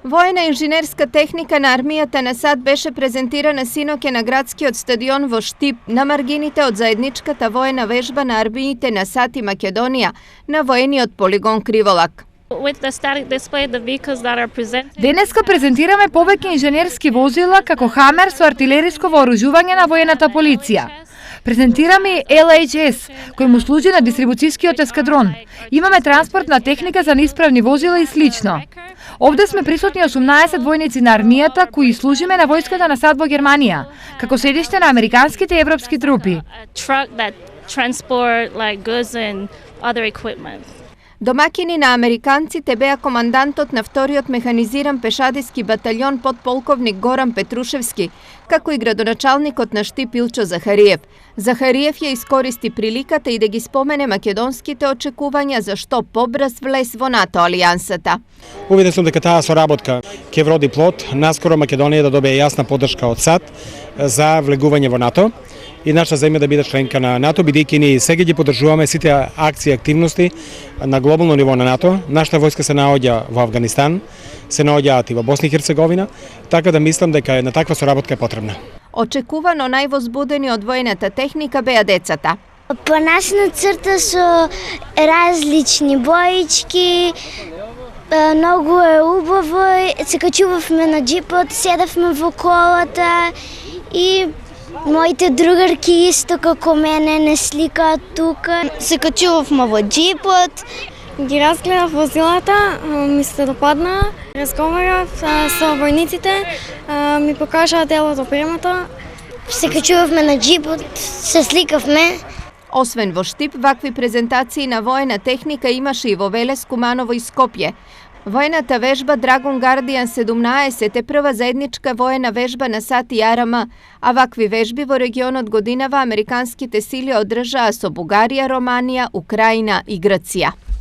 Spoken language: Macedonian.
Воена инженерска техника на армијата на САД беше презентирана синоќе на градскиот стадион во Штип на маргините од заедничката воена вежба на армиите на САД и Македонија на воениот полигон Криволак. Денеска презентираме повеќе инженерски возила како Хамер со артилериско вооружување на воената полиција. Презентираме и LHS, кој му служи на дистрибуцијскиот ескадрон. Имаме транспортна техника за неисправни возила и слично. Овде сме присутни 18 војници на армијата кои служиме на војската на САД во Германија, како седиште на американските и европски трупи. Домакини на американците беа командантот на вториот механизиран пешадиски баталјон подполковник Горан Петрушевски, како и градоначалникот на Штип Илчо Захариев. Захариев ја искористи приликата и да ги спомене македонските очекувања за што побрз влез во НАТО алијансата. Увиден сум дека таа соработка ќе вроди плод. Наскоро Македонија да добие јасна поддршка од САД за влегување во НАТО и наша земја да биде членка на НАТО, бидејќи ние сега ги поддржуваме сите акции и активности на глобално ниво на НАТО. Нашата војска се наоѓа во Авганистан, се наоѓаат и во Босна и Херцеговина, така да мислам дека една таква соработка е потребна. Очекувано највозбудени од воената техника беа децата. Понашна црта со различни боички, многу е убаво, се качувавме на джипот, седавме во колата и моите другарки исто како мене не сликаат тука. Се качувавме во джипот, ги разгледав возилата, ми се допадна, разговарав со војниците, ми покажаа дел од опремата. Се качувавме на джипот, се сликавме. Освен во Штип, вакви презентации на воена техника имаше и во Велес, Куманово и Скопје. Воената вежба Драгон Гардијан 17 е прва заедничка воена вежба на САД и АРМ, а вакви вежби во регионот годинава американските сили одржаа со Бугарија, Романија, Украина и Грција.